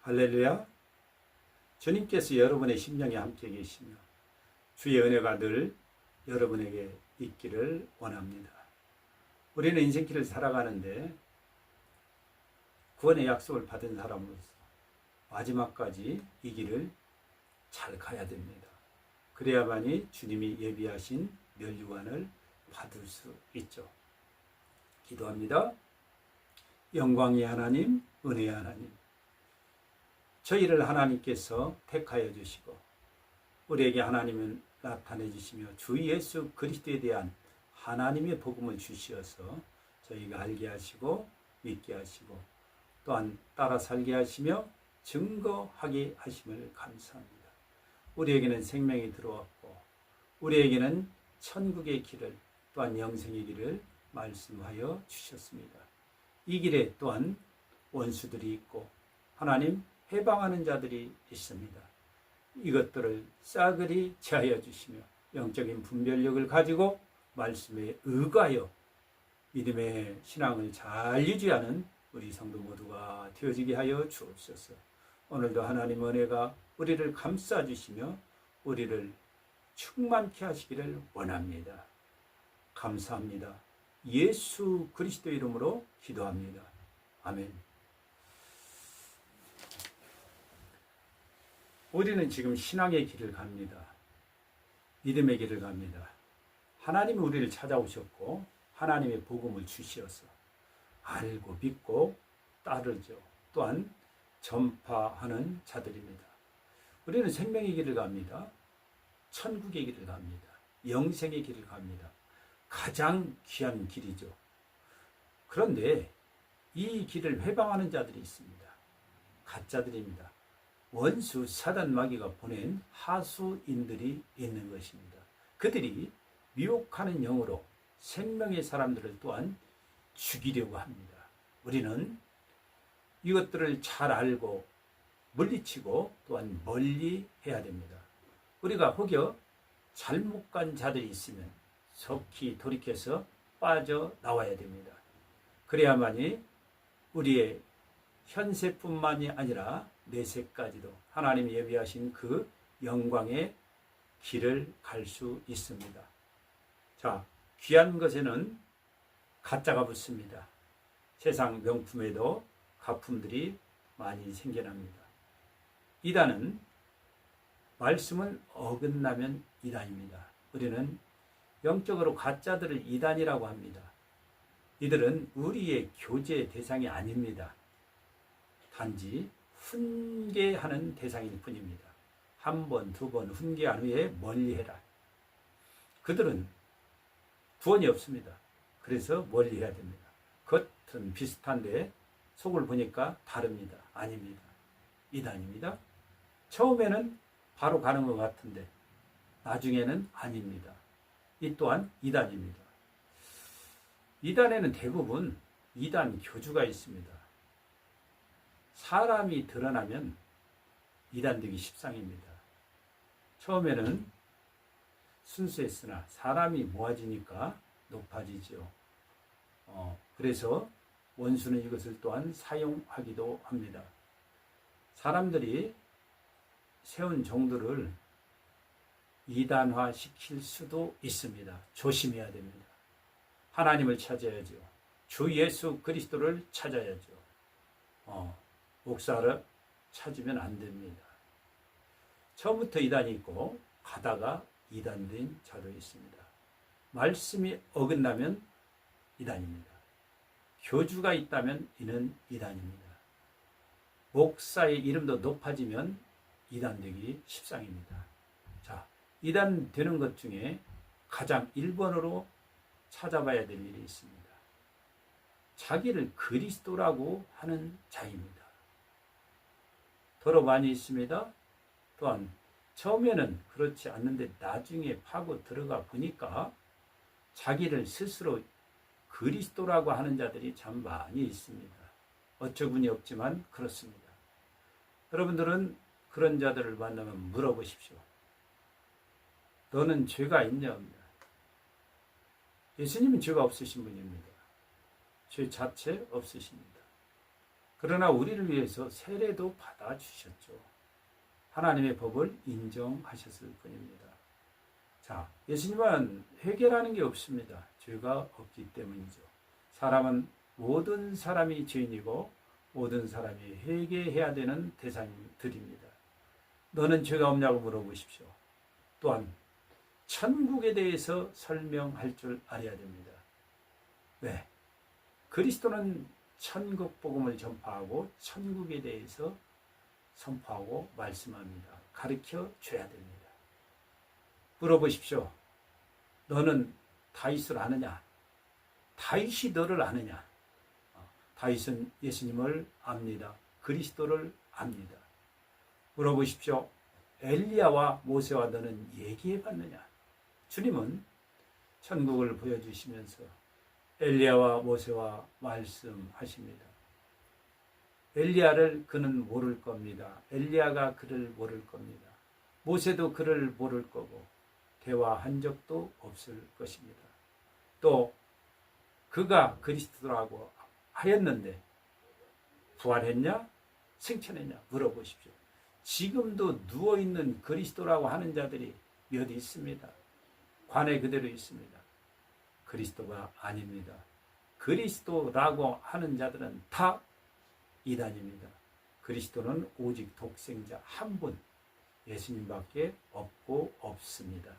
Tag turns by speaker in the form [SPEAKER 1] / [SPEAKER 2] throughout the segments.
[SPEAKER 1] 할렐루야. 주님께서 여러분의 심령에 함께 계시며 주의 은혜가 늘 여러분에게 있기를 원합니다. 우리는 인생길을 살아가는데 구원의 약속을 받은 사람으로서 마지막까지 이 길을 잘 가야 됩니다. 그래야만이 주님이 예비하신 멸류관을 받을 수 있죠. 기도합니다. 영광의 하나님, 은혜의 하나님, 저희를 하나님께서 택하여 주시고 우리에게 하나님을 나타내 주시며 주 예수 그리스도에 대한 하나님의 복음을 주시어서 저희가 알게 하시고 믿게 하시고 또한 따라 살게 하시며 증거하게 하심을 감사합니다. 우리에게는 생명이 들어왔고 우리에게는 천국의 길을 또한 영생의 길을 말씀하여 주셨습니다. 이 길에 또한 원수들이 있고 하나님 해방하는 자들이 있습니다. 이것들을 싸그리 제하여 주시며 영적인 분별력을 가지고 말씀에 의거하여 믿음의 신앙을 잘 유지하는 우리 성도 모두가 되어지게 하여 주옵소서. 오늘도 하나님 은혜가 우리를 감싸주시며 우리를 충만케 하시기를 원합니다. 감사합니다. 예수 그리스도 이름으로 기도합니다. 아멘. 우리는 지금 신앙의 길을 갑니다. 믿음의 길을 갑니다. 하나님이 우리를 찾아오셨고 하나님의 복음을 주시어서 알고 믿고 따르죠. 또한 전파하는 자들입니다. 우리는 생명의 길을 갑니다. 천국의 길을 갑니다. 영생의 길을 갑니다. 가장 귀한 길이죠. 그런데 이 길을 회방하는 자들이 있습니다. 가짜들입니다. 원수 사단 마귀가 보낸 하수인들이 있는 것입니다. 그들이 미혹하는 영으로 생명의 사람들을 또한 죽이려고 합니다. 우리는 이것들을 잘 알고 물리치고 또한 멀리 해야 됩니다. 우리가 혹여 잘못 간 자들이 있으면 속히 돌이켜서 빠져나와야 됩니다. 그래야만이 우리의 현세뿐만이 아니라 내세까지도 하나님이 예비하신 그 영광의 길을 갈 수 있습니다. 자, 귀한 것에는 가짜가 붙습니다. 세상 명품에도 가품들이 많이 생겨납니다. 이단은 말씀을 어긋나면 이단입니다. 우리는 영적으로 가짜들을 이단이라고 합니다. 이들은 우리의 교제 대상이 아닙니다. 단지 훈계하는 대상일 뿐입니다. 한 번, 두 번 훈계한 후에 멀리해라. 그들은 구원이 없습니다. 그래서 멀리해야 됩니다. 겉은 비슷한데 속을 보니까 다릅니다. 아닙니다. 이단입니다. 처음에는 바로 가는 것 같은데 나중에는 아닙니다. 이 또한 이단입니다. 이단에는 대부분 이단 교주가 있습니다. 사람이 드러나면 이단되기 십상입니다. 처음에는 순수했으나 사람이 모아지니까 높아지죠. 그래서 원수는 이것을 또한 사용하기도 합니다. 사람들이 세운 정도를 이단화 시킬 수도 있습니다. 조심해야 됩니다. 하나님을 찾아야죠. 주 예수 그리스도를 찾아야죠. 목사를 찾으면 안 됩니다. 처음부터 이단이 있고 가다가 이단된 자도 있습니다. 말씀이 어긋나면 이단입니다. 교주가 있다면 이는 이단입니다. 목사의 이름도 높아지면 이단되기 십상입니다. 자, 이단되는 것 중에 가장 1번으로 찾아봐야 될 일이 있습니다. 자기를 그리스도라고 하는 자입니다. 더러 많이 있습니다. 또한 처음에는 그렇지 않는데 나중에 파고 들어가 보니까 자기를 스스로 그리스도라고 하는 자들이 참 많이 있습니다. 어처구니 없지만 그렇습니다. 여러분들은 그런 자들을 만나면 물어보십시오. 너는 죄가 있냐 없냐? 예수님은 죄가 없으신 분입니다. 죄 자체 없으십니다. 그러나 우리를 위해서 세례도 받아주셨죠. 하나님의 법을 인정하셨을 뿐입니다. 자, 예수님은 회개라는 게 없습니다. 죄가 없기 때문이죠. 사람은 모든 사람이 죄인이고 모든 사람이 회개해야 되는 대상들입니다. 너는 죄가 없냐고 물어보십시오. 또한 천국에 대해서 설명할 줄 알아야 됩니다. 왜? 그리스도는 천국 복음을 전파하고 천국에 대해서 선포하고 말씀합니다. 가르쳐 줘야 됩니다. 물어보십시오. 너는 다윗을 아느냐? 다윗이 너를 아느냐? 다윗은 예수님을 압니다. 그리스도를 압니다. 물어보십시오. 엘리야와 모세와 너는 얘기해 봤느냐? 주님은 천국을 보여주시면서 엘리야와 모세와 말씀하십니다. 엘리야를 그는 모를 겁니다. 엘리야가 그를 모를 겁니다. 모세도 그를 모를 거고 대화한 적도 없을 것입니다. 또 그가 그리스도라고 하였는데 부활했냐? 승천했냐? 물어보십시오. 지금도 누워있는 그리스도라고 하는 자들이 몇 있습니다. 관에 그대로 있습니다. 그리스도가 아닙니다. 그리스도라고 하는 자들은 다 이단입니다. 그리스도는 오직 독생자 한 분, 예수님밖에 없고 없습니다.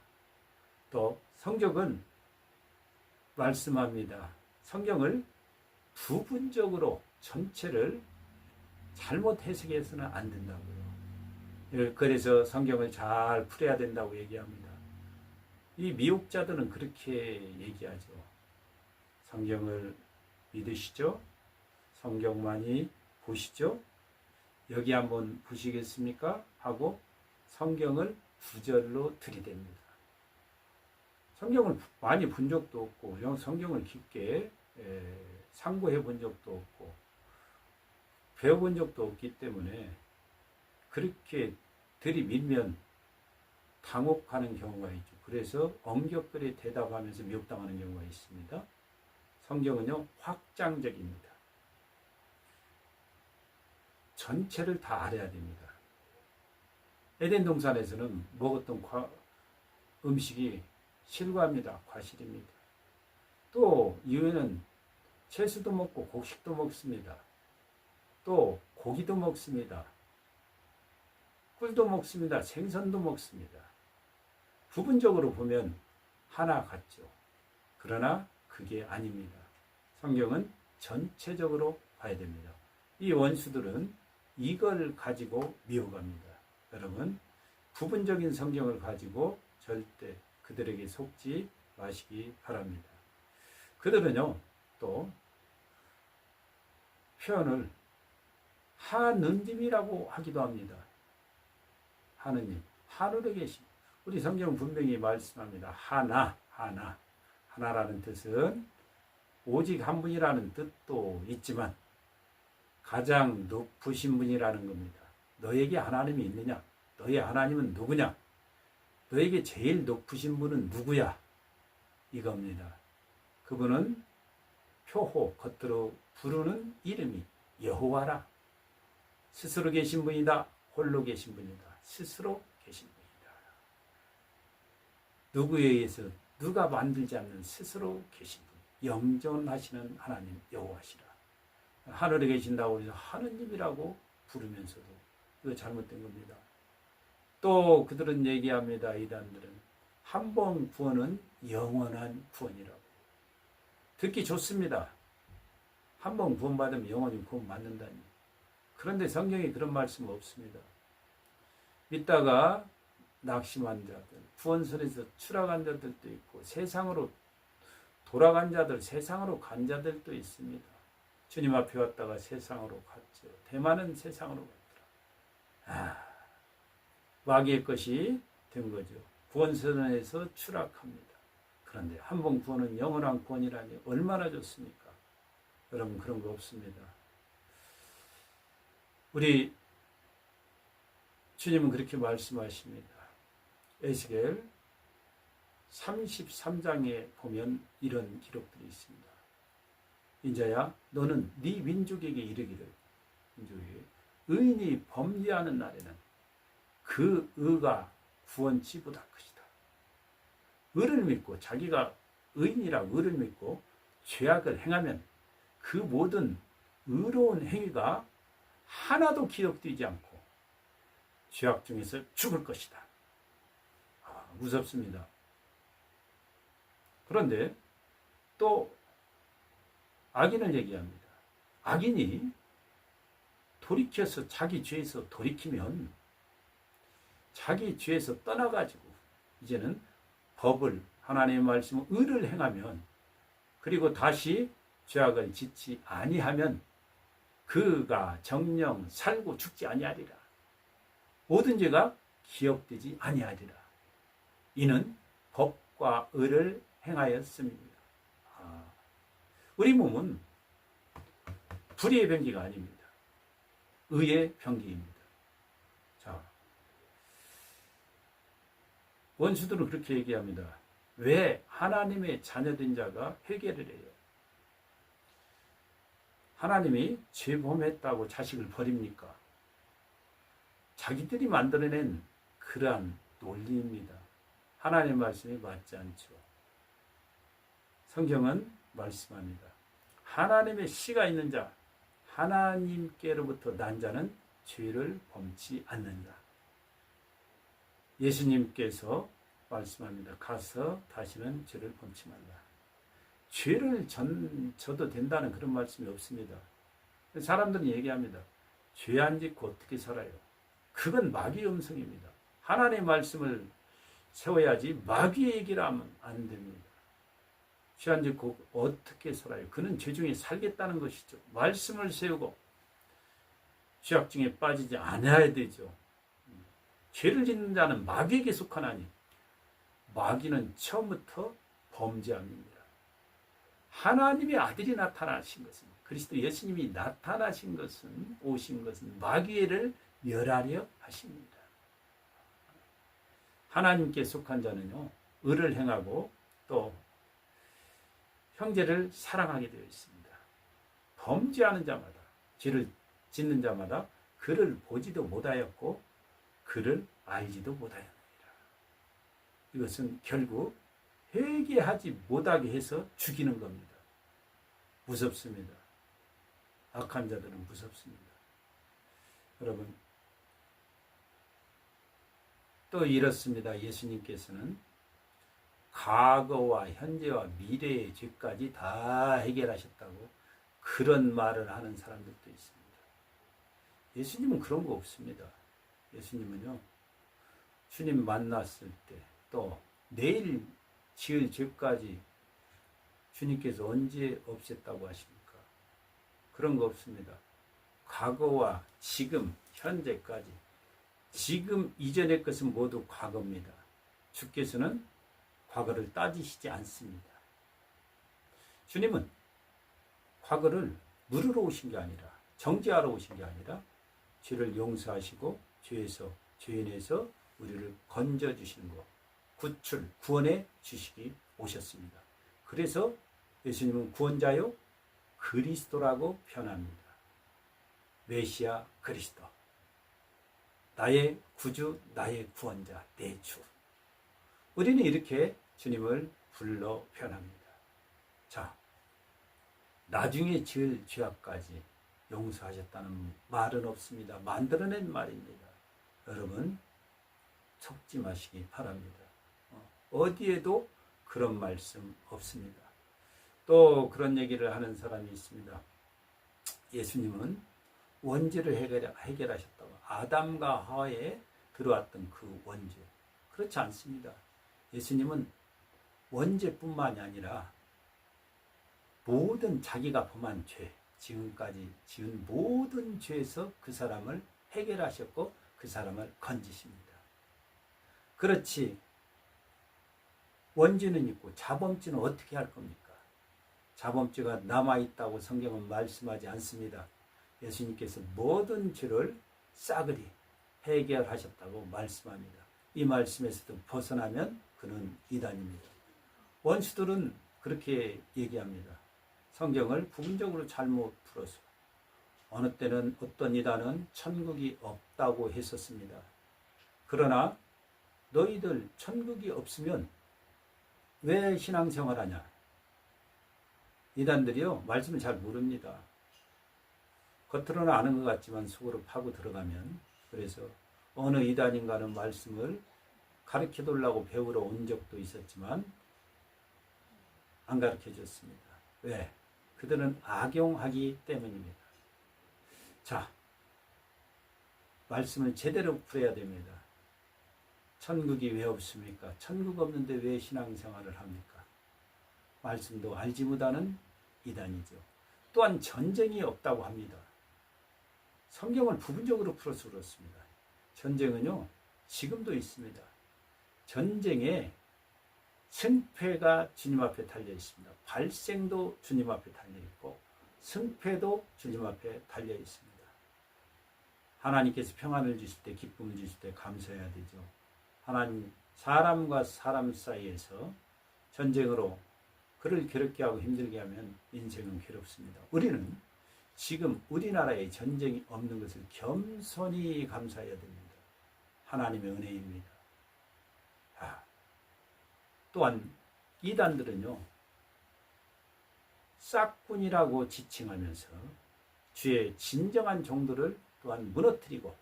[SPEAKER 1] 또 성경은 말씀합니다. 성경을 부분적으로 전체를 잘못 해석해서는 안 된다고요. 그래서 성경을 잘 풀어야 된다고 얘기합니다. 이 미혹자들은 그렇게 얘기하죠. 성경을 믿으시죠? 성경만이 보시죠? 여기 한번 보시겠습니까? 하고 성경을 구절로 들이댑니다. 성경을 많이 본 적도 없고 성경을 깊게 상고해 본 적도 없고 배워본 적도 없기 때문에 그렇게 들이밀면 당혹하는 경우가 있죠. 그래서 엄격하게 대답하면서 미혹당하는 경우가 있습니다. 성경은요, 확장적입니다. 전체를 다 알아야 됩니다. 에덴 동산에서는 먹었던 음식이 실과입니다. 과실입니다. 또 이후에는 채소도 먹고 곡식도 먹습니다. 또 고기도 먹습니다. 꿀도 먹습니다. 생선도 먹습니다. 부분적으로 보면 하나 같죠. 그러나 그게 아닙니다. 성경은 전체적으로 봐야 됩니다. 이 원수들은 이걸 가지고 미워갑니다. 여러분, 부분적인 성경을 가지고 절대 그들에게 속지 마시기 바랍니다. 그들은요, 또 표현을 하느님이라고 하기도 합니다. 하느님, 하늘에 계신, 우리 성경은 분명히 말씀합니다. 하나라는 뜻은 오직 한 분이라는 뜻도 있지만 가장 높으신 분이라는 겁니다. 너에게 하나님이 있느냐? 너의 하나님은 누구냐? 너에게 제일 높으신 분은 누구야? 이겁니다. 그분은 표호, 겉으로 부르는 이름이 여호와라. 스스로 계신 분이다. 홀로 계신 분이다. 스스로 계신 분이다. 누구에 의해서 누가 만들지 않는 스스로 계신 분. 영존하시는 하나님 여호와시라. 하늘에 계신다고 해서 하느님이라고 부르면서도 이거 잘못된 겁니다. 또 그들은 얘기합니다. 이단들은 한 번 구원은 영원한 구원이라고. 듣기 좋습니다. 한 번 구원받으면 영원히 구원받는다니. 그런데 성경에 그런 말씀 없습니다. 믿다가 낙심한 자들, 구원선에서 추락한 자들도 있고 세상으로 돌아간 자들, 세상으로 간 자들도 있습니다. 주님 앞에 왔다가 세상으로 갔죠. 대만은 세상으로 갔더라. 마귀의 것이 된 거죠. 구원선에서 추락합니다. 그런데 한 번 구원은 영원한 구원이라니 얼마나 좋습니까? 여러분, 그런 거 없습니다. 우리 주님은 그렇게 말씀하십니다. 에스겔 33장에 보면 이런 기록들이 있습니다. 인자야, 너는 네 민족에게 이르기를 민족에게 의인이 범죄하는 날에는 그 의가 구원치보다 크시다. 의를 믿고 자기가 의인이라고 의를 믿고 죄악을 행하면 그 모든 의로운 행위가 하나도 기억되지 않고 죄악 중에서 죽을 것이다. 무섭습니다. 그런데 또 악인을 얘기합니다. 악인이 돌이켜서 자기 죄에서 돌이키면 자기 죄에서 떠나가지고 이제는 법을 하나님의 말씀을 의를 행하면 그리고 다시 죄악을 짓지 아니하면 그가 정령 살고 죽지 아니하리라. 모든 죄가 기억되지 아니하리라. 이는 법과 의를 행하였습니다. 우리 몸은 불의의 병기가 아닙니다. 의의 병기입니다. 자, 원수들은 그렇게 얘기합니다. 왜 하나님의 자녀된 자가 회개를 해요? 하나님이 죄범했다고 자식을 버립니까? 자기들이 만들어낸 그러한 논리입니다. 하나님의 말씀이 맞지 않죠. 성경은 말씀합니다. 하나님의 씨가 있는 자, 하나님께로부터 난 자는 죄를 범치 않는다. 예수님께서 말씀합니다. 가서 다시는 죄를 범치 말라. 죄를 져도 된다는 그런 말씀이 없습니다. 사람들은 얘기합니다. 죄 안 짓고 어떻게 살아요? 그건 마귀의 음성입니다. 하나님의 말씀을 세워야지 마귀의 얘기를 하면 안 됩니다. 죄 안 짓고 어떻게 살아요? 그는 죄 중에 살겠다는 것이죠. 말씀을 세우고 죄악 중에 빠지지 않아야 되죠. 죄를 짓는 자는 마귀에게 속하나니 마귀는 처음부터 범죄함입니다. 하나님의 아들이 나타나신 것은 그리스도 예수님이 나타나신 것은 오신 것은 마귀를 멸하려 하십니다. 하나님께 속한 자는요 의를 행하고 또 형제를 사랑하게 되어 있습니다. 범죄하는 자마다 죄를 짓는 자마다 그를 보지도 못하였고 그를 알지도 못하였느니라. 이것은 결국 회개하지 못하게 해서 죽이는 겁니다. 무섭습니다. 악한 자들은 무섭습니다. 여러분 또 이렇습니다. 예수님께서는 과거와 현재와 미래의 죄까지 다 해결하셨다고 그런 말을 하는 사람들도 있습니다. 예수님은 그런 거 없습니다. 예수님은요 주님 만났을 때 또 내일 지을 죄까지 주님께서 언제 없앴다고 하십니까? 그런 거 없습니다. 과거와 지금 현재까지 지금 이전의 것은 모두 과거입니다. 주께서는 과거를 따지시지 않습니다. 주님은 과거를 물으러 오신 게 아니라 정죄하러 오신 게 아니라 죄를 용서하시고 죄인에서 우리를 건져주시는 것, 구원해 주시기 오셨습니다. 그래서 예수님은 구원자요 그리스도라고 표현합니다. 메시아 그리스도, 나의 구주, 나의 구원자, 내 주. 우리는 이렇게 주님을 불러 표현합니다. 자, 나중에 지을 죄악까지 용서하셨다는 말은 없습니다. 만들어낸 말입니다. 여러분 속지 마시기 바랍니다. 어디에도 그런 말씀 없습니다. 또 그런 얘기를 하는 사람이 있습니다. 예수님은 원죄를 해결하셨다고. 아담과 하와에 들어왔던 그 원죄. 그렇지 않습니다. 예수님은 원죄뿐만이 아니라 모든 자기가 범한 죄, 지금까지 지은 모든 죄에서 그 사람을 해결하셨고 그 사람을 건지십니다. 그렇지 원죄는 있고 자범죄는 어떻게 할 겁니까? 자범죄가 남아있다고 성경은 말씀하지 않습니다. 예수님께서 모든 죄를 싸그리 해결하셨다고 말씀합니다. 이 말씀에서도 벗어나면 그는 이단입니다. 원수들은 그렇게 얘기합니다. 성경을 부분적으로 잘못 풀어서 어느 때는 어떤 이단은 천국이 없다고 했었습니다. 그러나 너희들 천국이 없으면 왜 신앙생활하냐? 이단들이요, 말씀을 잘 모릅니다. 겉으로는 아는 것 같지만 속으로 파고 들어가면, 그래서 어느 이단인가는 말씀을 가르쳐달라고 배우러 온 적도 있었지만 안 가르쳐줬습니다. 왜? 그들은 악용하기 때문입니다. 자, 말씀을 제대로 풀어야 됩니다. 천국이 왜 없습니까? 천국 없는데 왜 신앙생활을 합니까? 말씀도 알지 못하는 이단이죠. 또한 전쟁이 없다고 합니다. 성경을 부분적으로 풀어서 그렇습니다. 전쟁은요, 지금도 있습니다. 전쟁에 승패가 주님 앞에 달려 있습니다. 발생도 주님 앞에 달려 있고 승패도 주님 앞에 달려 있습니다. 하나님께서 평안을 주실 때, 기쁨을 주실 때 감사해야 되죠. 하나님, 사람과 사람 사이에서 전쟁으로 그를 괴롭게 하고 힘들게 하면 인생은 괴롭습니다. 우리는 지금 우리나라에 전쟁이 없는 것을 겸손히 감사해야 됩니다. 하나님의 은혜입니다. 또한 이단들은요, 싹군이라고 지칭하면서 주의 진정한 종들을 또한 무너뜨리고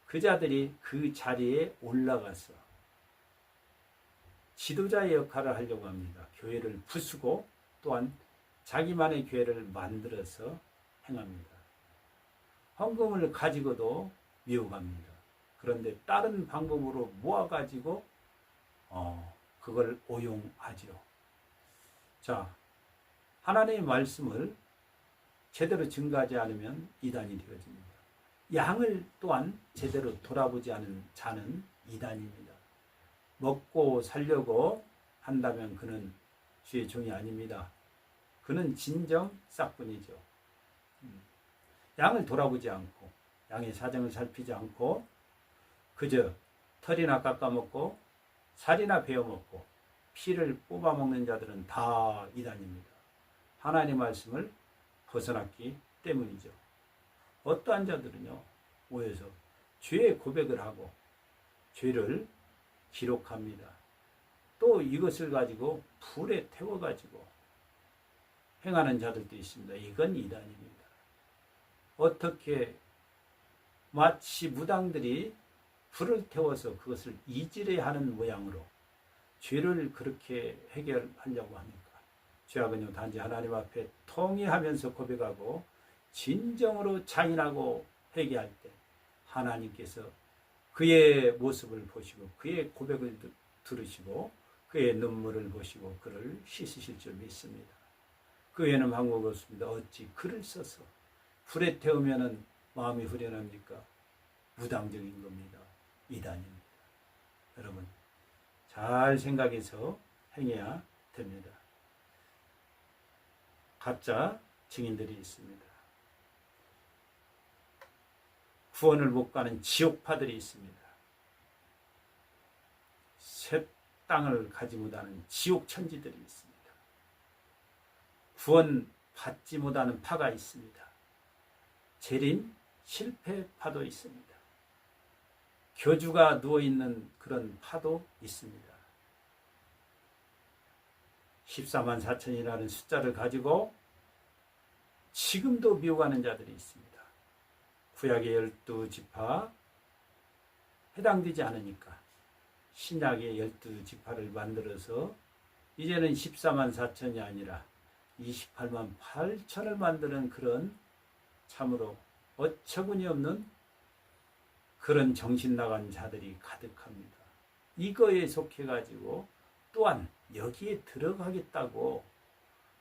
[SPEAKER 1] 그 자들이 그 자리에 올라가서 지도자의 역할을 하려고 합니다. 교회를 부수고 또한 자기만의 교회를 만들어서 행합니다. 헌금을 가지고도 미혹합니다. 그런데 다른 방법으로 모아가지고 그걸 오용하죠. 자, 하나님의 말씀을 제대로 증거하지 않으면 이단이 되어집니다. 양을 또한 제대로 돌아보지 않은 자는 이단입니다. 먹고 살려고 한다면 그는 주의 종이 아닙니다. 그는 진정 싹군이죠. 양을 돌아보지 않고 양의 사정을 살피지 않고 그저 털이나 깎아먹고 살이나 베어먹고 피를 뽑아먹는 자들은 다 이단입니다. 하나님의 말씀을 벗어났기 때문이죠. 어떠한 자들은요, 오해서 죄의 고백을 하고 죄를 기록합니다. 또 이것을 가지고 불에 태워가지고 행하는 자들도 있습니다. 이건 이단입니다. 어떻게 마치 무당들이 불을 태워서 그것을 이질해하는 모양으로 죄를 그렇게 해결하려고 합니까? 죄악은요, 단지 하나님 앞에 통회하면서 고백하고 진정으로 자인하고 회개할 때 하나님께서 그의 모습을 보시고 그의 고백을 들으시고 그의 눈물을 보시고 그를 씻으실 줄 믿습니다. 그 외에는 방법이 없습니다. 어찌 글을 써서 불에 태우면 마음이 후련합니까? 무당적인 겁니다. 이단입니다. 여러분, 잘 생각해서 행해야 됩니다. 가짜 증인들이 있습니다. 구원을 못 가는 지옥파들이 있습니다. 새 땅을 가지 못하는 지옥 천지들이 있습니다. 구원 받지 못하는 파가 있습니다. 재림 실패파도 있습니다. 교주가 누워있는 그런 파도 있습니다. 14만 4천이라는 숫자를 가지고 지금도 미워하는 자들이 있습니다. 구약의 12지파 해당되지 않으니까 신약의 12지파를 만들어서 이제는 14만 4천이 아니라 28만 8천을 만드는 그런 참으로 어처구니 없는 그런 정신 나간 자들이 가득합니다. 이거에 속해가지고 또한 여기에 들어가겠다고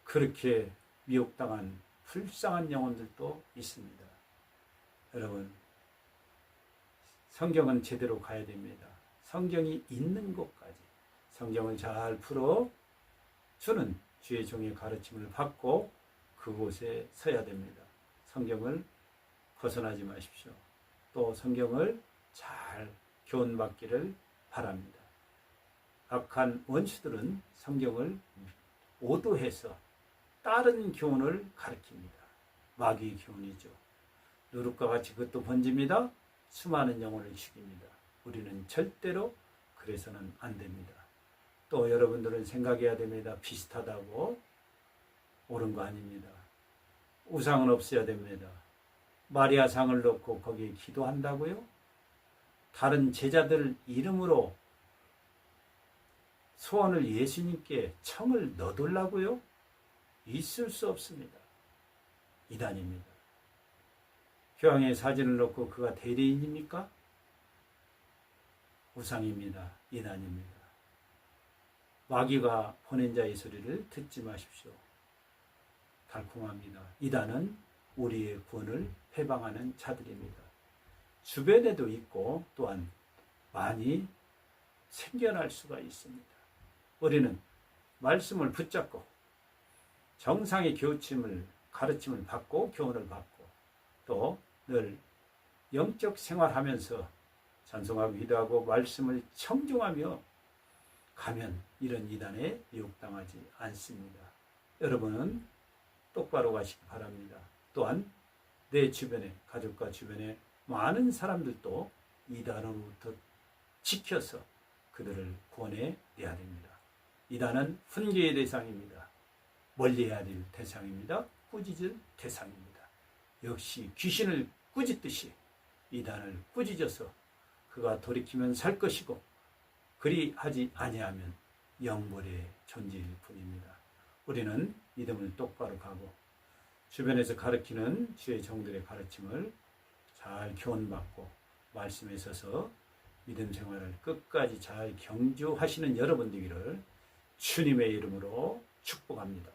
[SPEAKER 1] 그렇게 미혹당한 불쌍한 영혼들도 있습니다. 여러분, 성경은 제대로 가야 됩니다. 성경이 있는 곳까지 성경을 잘 풀어 주는 주의 종의 가르침을 받고 그곳에 서야 됩니다. 성경을 벗어나지 마십시오. 또 성경을 잘 교훈받기를 바랍니다. 악한 원수들은 성경을 오도해서 다른 교훈을 가르칩니다. 마귀의 교훈이죠. 누룩과 같이 그것도 번집니다. 수많은 영혼을 죽입니다. 우리는 절대로 그래서는 안 됩니다. 또 여러분들은 생각해야 됩니다. 비슷하다고 옳은 거 아닙니다. 우상은 없어야 됩니다. 마리아 상을 놓고 거기에 기도한다고요? 다른 제자들 이름으로 소원을 예수님께 청을 넣어둘라고요? 있을 수 없습니다. 이단입니다. 교황의 사진을 놓고 그가 대리인입니까? 우상입니다. 이단입니다. 마귀가 보낸 자의 소리를 듣지 마십시오. 달콤합니다. 이단은 우리의 구원을 해방하는 자들입니다. 주변에도 있고 또한 많이 생겨날 수가 있습니다. 우리는 말씀을 붙잡고 정상의 가르침을 받고 교훈을 받고 또 늘 영적 생활하면서 찬송하고 기도하고 말씀을 청중하며 가면 이런 이단에 유혹당하지 않습니다. 여러분은 똑바로 가시기 바랍니다. 또한 내 주변에, 가족과 주변에 많은 사람들도 이단으로부터 지켜서 그들을 구원해 내야 됩니다. 이단은 훈계의 대상입니다. 멀리해야 될 대상입니다. 꾸짖을 대상입니다. 역시 귀신을 꾸짖듯이 이단을 꾸짖어서 그가 돌이키면 살 것이고 그리하지 아니하면 영벌의 존재일 뿐입니다. 우리는 믿음을 똑바로 가고 주변에서 가르치는 주의 종들의 가르침을 잘 교훈받고 말씀에 서서 믿음 생활을 끝까지 잘 경주하시는 여러분 되기를 주님의 이름으로 축복합니다.